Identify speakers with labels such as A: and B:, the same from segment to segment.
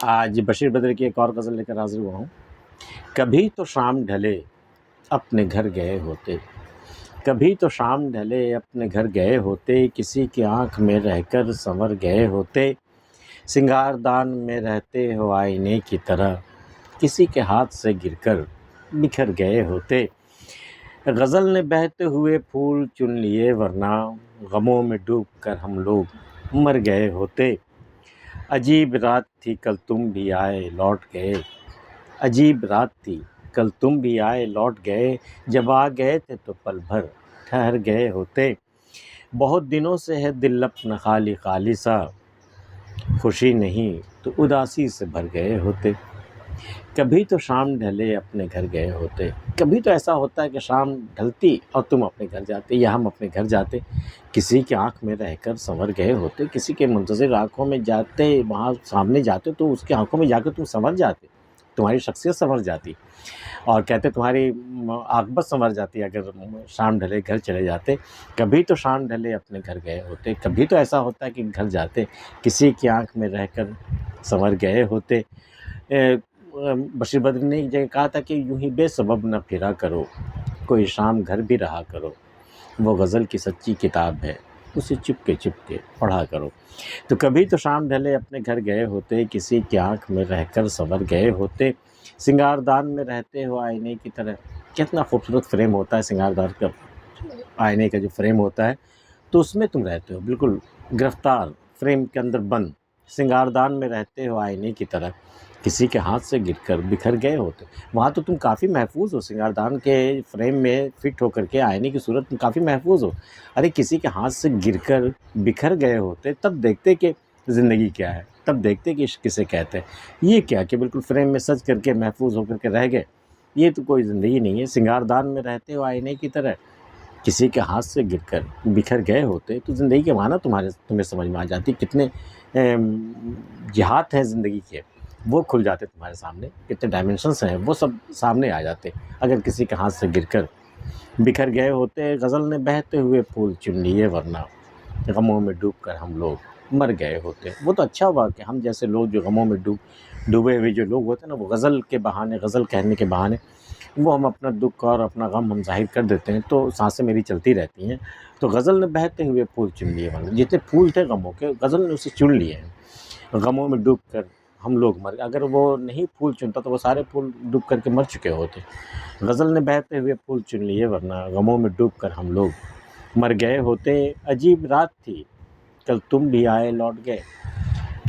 A: آج بشیر بدر کی ایک اور غزل لے کر حاضر ہوا ہوں۔ کبھی تو شام ڈھلے اپنے گھر گئے ہوتے، کبھی تو شام ڈھلے اپنے گھر گئے ہوتے، کسی کی آنکھ میں رہ کر سنور گئے ہوتے، سنگار دان میں رہتے ہو آئینے کی طرح، کسی کے ہاتھ سے گر کر بکھر گئے ہوتے۔ غزل نے بہتے ہوئے پھول چن لیے ورنہ غموں میں ڈوب کر ہم لوگ مر گئے ہوتے۔ عجیب رات تھی کل تم بھی آئے لوٹ گئے، عجیب رات تھی کل تم بھی آئے لوٹ گئے، جب آ گئے تھے تو پل بھر ٹھہر گئے ہوتے۔ بہت دنوں سے ہے دل اپنا خالی خالی سا، خوشی نہیں تو اداسی سے بھر گئے ہوتے۔ کبھی تو شام ڈھلے اپنے گھر گئے ہوتے، کبھی تو ایسا ہوتا ہے کہ شام ڈھلتی اور تم اپنے گھر جاتے یا ہم اپنے گھر جاتے، کسی کی آنکھ میں رہ کر سنور گئے ہوتے، کسی کے منتظر آنکھوں میں جاتے، وہاں سامنے جاتے تو اس کی آنکھوں میں جا کے تم سنور جاتے، تمہاری شخصیت سنور جاتی، اور کہتے تمہاری عاقبت سنور جاتی اگر شام ڈھلے گھر چلے جاتے۔ کبھی تو شام ڈھلے اپنے گھر گئے ہوتے، کبھی تو ایسا ہوتا ہے کہ گھر جاتے، کسی کی آنکھ میں رہ کر سنور گئے ہوتے۔ بشیر بدر نے ایک جگہ کہا تھا کہ یوں ہی بے سبب نہ پھرا کرو، کوئی شام گھر بھی رہا کرو، وہ غزل کی سچی کتاب ہے، اسے چپ کے پڑھا کرو۔ تو کبھی تو شام ڈھلے اپنے گھر گئے ہوتے، کسی کی آنکھ میں رہ کر سنور گئے ہوتے، سنگار دان میں رہتے ہو آئینے کی طرح۔ کتنا خوبصورت فریم ہوتا ہے سنگار دان کا، آئینے کا جو فریم ہوتا ہے، تو اس میں تم رہتے ہو بالکل گرفتار، فریم کے اندر بند، سنگار دان میں رہتے ہو آئینے کی طرح، کسی کے ہاتھ سے گر کر بکھر گئے ہوتے۔ وہاں تو تم کافی محفوظ ہو، سنگار دان کے فریم میں فٹ ہو کر کے آئینے کی صورت تم کافی محفوظ ہو۔ ارے کسی کے ہاتھ سے گر کر بکھر گئے ہوتے، تب دیکھتے کہ زندگی کیا ہے، تب دیکھتے کہ عشق کسے کہتے ہیں۔ یہ کیا کہ بالکل فریم میں سج کر کے محفوظ ہو کر کے رہ گئے، یہ تو کوئی زندگی نہیں ہے۔ سنگار دان میں رہتے ہو آئینے کی طرح، کسی کے ہاتھ سے گر کر بکھر گئے ہوتے، تو زندگی کے معنی تمہیں سمجھ میں آ جاتی، کتنے جہات ہیں زندگی کے، وہ کھل جاتے تمہارے سامنے، کتنے ڈائمنشنس ہیں وہ سب سامنے آ جاتے اگر کسی کے ہاتھ سے گر کر بکھر گئے ہوتے۔ غزل نے بہتے ہوئے پھول چن لیے ورنہ غموں میں ڈوب کر ہم لوگ مر گئے ہوتے۔ وہ تو اچھا ہوا کہ ہم جیسے لوگ جو غموں میں ڈوبے ہوئے جو لوگ ہوتے ہیں نا، وہ غزل کے بہانے، غزل کہنے کے بہانے وہ ہم اپنا دکھ اور اپنا غم ہم ظاہر کر دیتے ہیں، تو سانسیں میری چلتی رہتی ہیں۔ تو غزل نے بہتے ہوئے پھول چن لیے ورنہ، جتنے پھول تھے غموں کے غزل نے اسے چن لیے ہیں۔ غموں میں ڈوب کر ہم لوگ مر گئے، اگر وہ نہیں پھول چنتا تو وہ سارے پھول ڈوب کر کے مر چکے ہوتے۔ غزل نے بہتے ہوئے پھول چن لیے ورنہ غموں میں ڈوب کر ہم لوگ مر گئے ہوتے۔ عجیب رات تھی کل تم بھی آئے لوٹ گئے،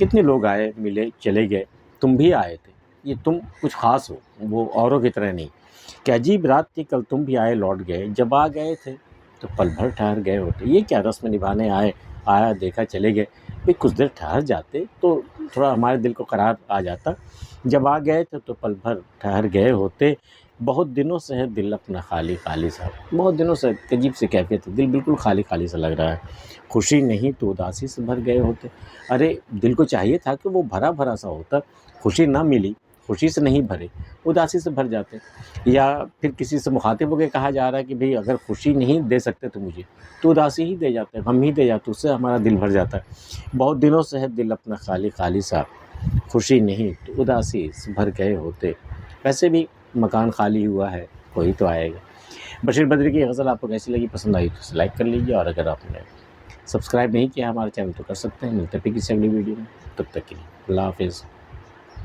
A: کتنے لوگ آئے ملے چلے گئے، تم بھی آئے تھے، یہ تم کچھ خاص ہو، وہ اوروں کی طرح نہیں کہ عجیب رات تھی کل تم بھی آئے لوٹ گئے، جب آ گئے تھے تو پل بھر ٹھہر گئے ہوتے۔ یہ کیا رسم نبھانے آیا دیکھا چلے گئے، بھئی کچھ دیر ٹھہر جاتے تو تھوڑا ہمارے دل کو قرار آ جاتا، جب آ گئے تھے تو پل بھر ٹھہر گئے ہوتے۔ بہت دنوں سے ہے دل اپنا خالی خالی سا، بہت دنوں سے عجیب سی کیفیت ہے، دل بالکل خالی خالی سا لگ رہا ہے، خوشی نہیں تو اداسی سے بھر گئے ہوتے۔ ارے دل کو چاہیے تھا کہ وہ بھرا بھرا سا ہوتا، خوشی نہ ملی، خوشی سے نہیں بھرے، اداسی سے بھر جاتے۔ یا پھر کسی سے مخاطب ہو کے کہا جا رہا ہے کہ بھئی اگر خوشی نہیں دے سکتے تو مجھے، تو اداسی ہی دے جاتے، غم ہی دے جاتے، اس سے ہمارا دل بھر جاتا ہے۔ بہت دنوں سے ہے دل اپنا خالی خالی سا، خوشی نہیں تو اداسی سے بھر گئے ہوتے۔ ویسے بھی مکان خالی ہوا ہے، کوئی تو آئے گا۔ بشیر بدر کی غزل آپ کو کیسی لگی، پسند آئی تو اسے لائک کر لیجیے، اور اگر آپ نے سبسکرائب نہیں کیا ہمارے چینل تو کر سکتے ہیں۔ ملتے ہیں پھر کسی اگلی ویڈیو میں، تب تک کے لیے اللہ حافظ۔